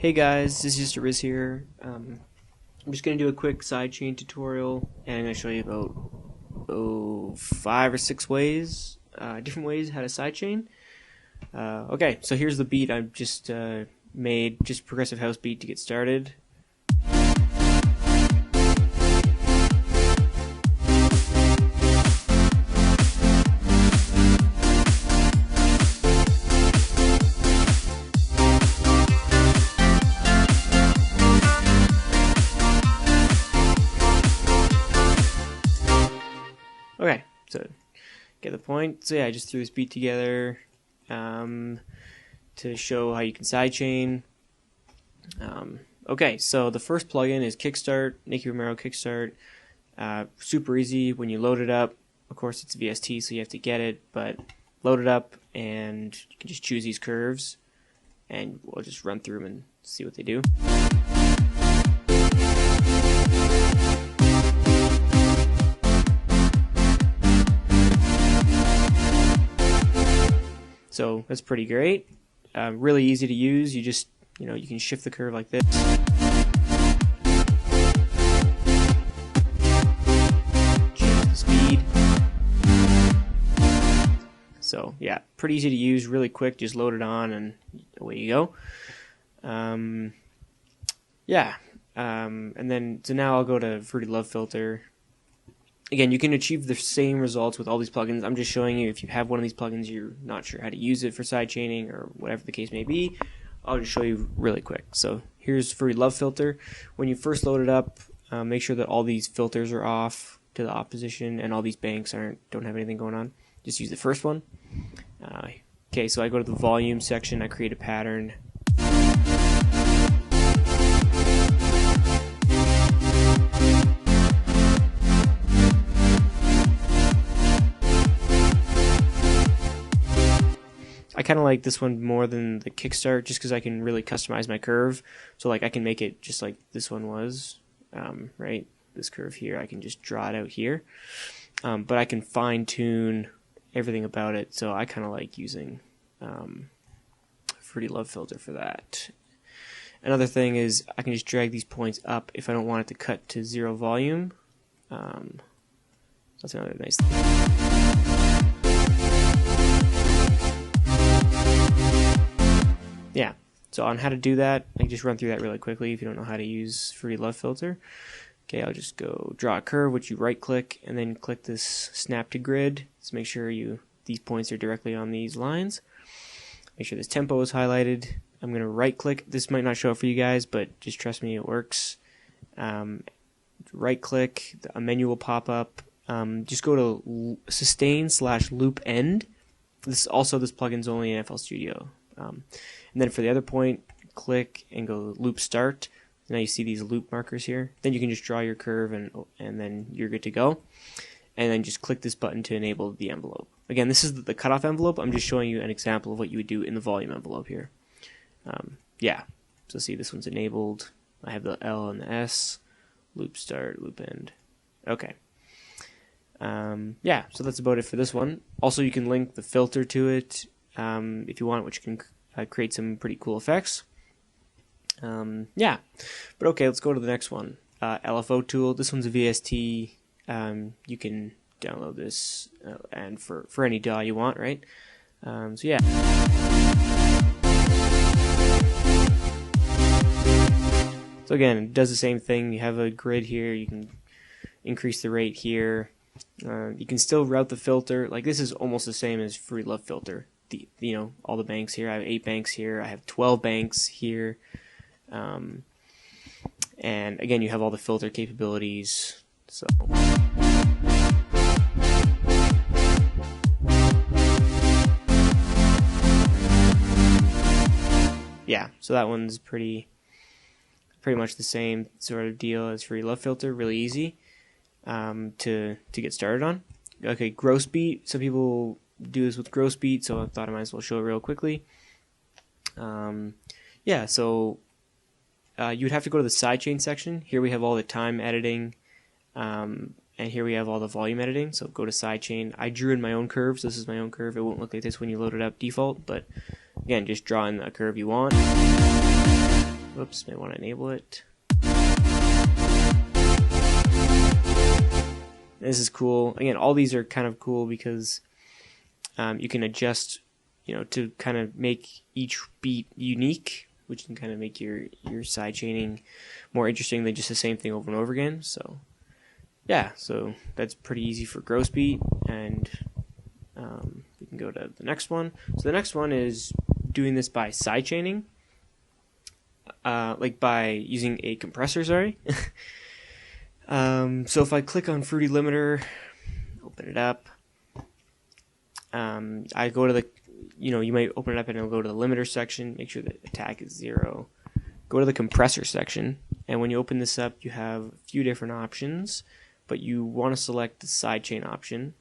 Hey guys, this is just Arrizz here. I'm just going to do a quick sidechain tutorial, and I'm going to show you about 5 or 6 ways, different ways how to sidechain. Okay, so here's the beat I've just made, just progressive house beat to get started. Okay, so get the point. So yeah, I just threw this beat together to show how you can sidechain. Okay, so the first plugin is Kickstart, Nicky Romero Kickstart. Super easy when you load it up. Of course, it's VST, so you have to get it, but load it up and you can just choose these curves, and we'll just run through them and see what they do. So that's pretty great. Really easy to use. You just, you can shift the curve like this. Change the speed. So yeah, pretty easy to use, really quick. Just load it on and away you go. And then, so now I'll go to Fruity Love Filter. Again, you can achieve the same results with all these plugins. I'm just showing you if you have one of these plugins, you're not sure how to use it for sidechaining or whatever the case may be, I'll just show you really quick. So here's Fruity Love Filter. When you first load it up, make sure that all these filters are off to the opposition and all these banks don't have anything going on. Just use the first one. Okay, so I go to the volume section, I create a pattern. I kind of like this one more than the Kickstart just because I can really customize my curve. So like I can make it just like this one was, right? This curve here, I can just draw it out here. But I can fine tune everything about it. So I kind of like using Fruity Love Filter for that. Another thing is I can just drag these points up if I don't want it to cut to 0 volume. That's another nice thing. Yeah, so on how to do that, I can just run through that really quickly if you don't know how to use Fruity Love Filter. Okay, I'll just go draw a curve, which you right click, and then click this snap to grid. So make sure these points are directly on these lines. Make sure this tempo is highlighted. I'm going to right click. This might not show up for you guys, but just trust me, it works. Right click, a menu will pop up. Just go to sustain/loop end. This plugin's only in FL Studio. And then for the other point, click and go loop start. Now you see these loop markers here. Then you can just draw your curve and then you're good to go. And then just click this button to enable the envelope. Again, this is the cutoff envelope. I'm just showing you an example of what you would do in the volume envelope here. Yeah, so see this one's enabled. I have the L and the S, loop start, loop end. Okay. Yeah, so that's about it for this one. Also, you can link the filter to it if you want, which can create some pretty cool effects. Yeah, but okay, let's go to the next one. LFO tool. This one's a VST. You can download this and for any DAW you want, right? So yeah. So again, it does the same thing. You have a grid here. You can increase the rate here. You can still route the filter. Like this is almost the same as Fruity Love Filter. All the banks here. I have 8 banks here. I have 12 banks here. And again, you have all the filter capabilities. So yeah, so that one's pretty much the same sort of deal as Fruity Love Filter. Really easy to get started on. Okay, gross beat. Some people do this with gross beat, so I thought I might as well show it real quickly. Yeah, so you would have to go to the sidechain section. Here we have all the time editing, and here we have all the volume editing. So go to sidechain. I drew in my own curves. This is my own curve. It won't look like this when you load it up default, but again, just draw in the curve you want. Whoops, may want to enable it. This is cool. Again, all these are kind of cool because you can adjust, to kind of make each beat unique, which can kind of make your sidechaining more interesting than just the same thing over and over again. So yeah, so that's pretty easy for gross beat, and we can go to the next one. So the next one is doing this by sidechaining, like by using a compressor, sorry. So if I click on Fruity Limiter, open it up, I go to the, you might open it up and it'll go to the limiter section, make sure that attack is 0. Go to the compressor section, and when you open this up, you have a few different options, but you want to select the sidechain option.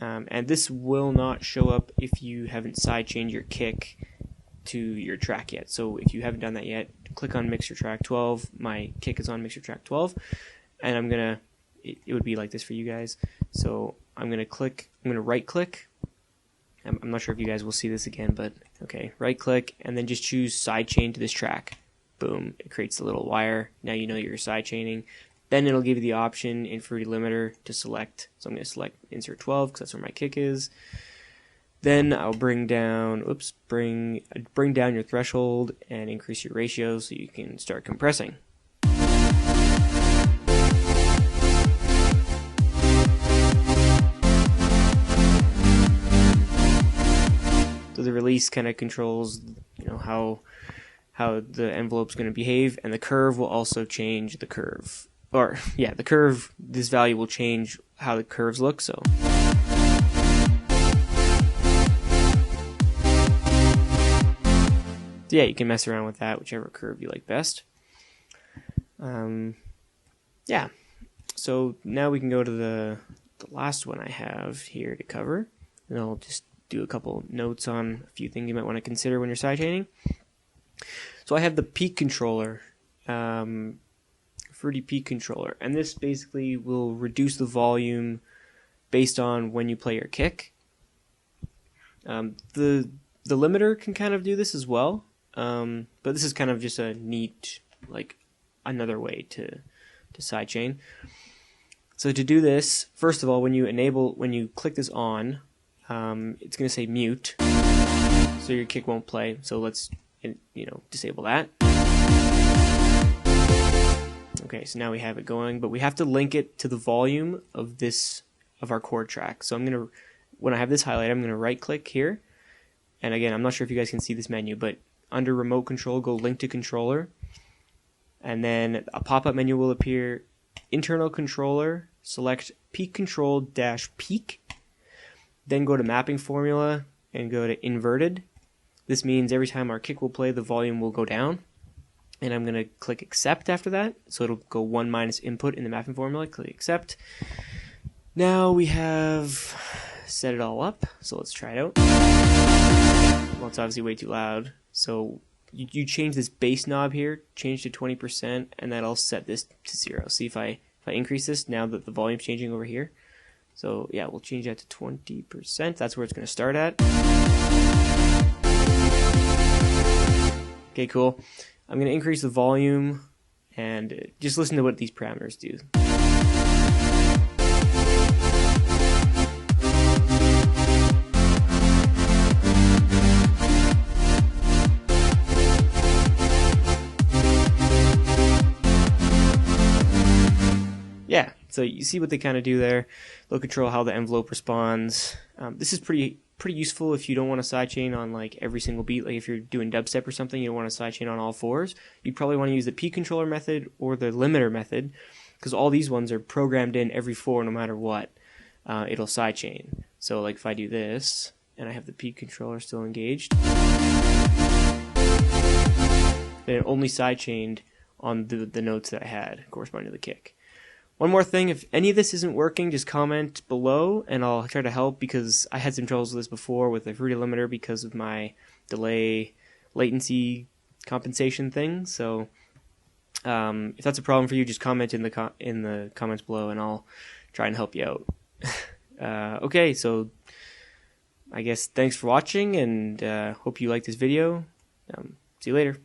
And this will not show up if you haven't sidechained your kick to your track yet. So if you haven't done that yet, click on mixer track 12. My kick is on mixer track 12, and it would be like this for you guys. So I'm gonna right click. I'm not sure if you guys will see this again, but okay, right click and then just choose sidechain to this track. Boom, it creates a little wire. Now you know you're sidechaining. Then it'll give you the option in Fruity Limiter to select. So I'm going to select insert 12 because that's where my kick is. Then I'll bring down your threshold and increase your ratio so you can start compressing. So the release kind of controls, how the envelope's going to behave, and the curve will also change the curve. The curve, this value will change how the curves look, so. Yeah, you can mess around with that, whichever curve you like best. Yeah, so now we can go to the last one I have here to cover, and I'll just do a couple notes on a few things you might want to consider when you're sidechaining. So I have the peak controller, Fruity Peak controller, and this basically will reduce the volume based on when you play your kick. The limiter can kind of do this as well, but this is kind of just a neat, another way to sidechain. So to do this, first of all, when you click this on, it's going to say mute, so your kick won't play. So let's disable that. Okay, so now we have it going, but we have to link it to the volume of our chord track. So when I have this highlight, I'm gonna right click here, and again, I'm not sure if you guys can see this menu, but under remote control, go link to controller, and then a pop-up menu will appear. Internal controller, select peak control -peak, then go to mapping formula and go to inverted. This means every time our kick will play, the volume will go down. And I'm going to click accept after that. So it'll go 1 minus input in the mapping formula. Click accept. Now we have set it all up. So let's try it out. Well, it's obviously way too loud. So you change this bass knob here, change to 20%, and that'll set this to 0. See if I increase this now that the volume's changing over here. So yeah, we'll change that to 20%. That's where it's going to start at. Okay, cool. I'm going to increase the volume and just listen to what these parameters do. Yeah, so you see what they kind of do there. They'll control how the envelope responds. This is pretty useful if you don't want to sidechain on every single beat. Like if you're doing dubstep or something, you don't want to sidechain on all fours. You'd probably want to use the peak controller method or the limiter method, because all these ones are programmed in every 4 no matter what. It'll sidechain. So like if I do this and I have the peak controller still engaged, then it only sidechained on the notes that I had corresponding to the kick. One more thing, if any of this isn't working, just comment below and I'll try to help, because I had some troubles with this before with the Fruity Limiter because of my delay latency compensation thing. So if that's a problem for you, just comment in the comments below and I'll try and help you out. Okay, so I guess thanks for watching, and hope you liked this video. See you later.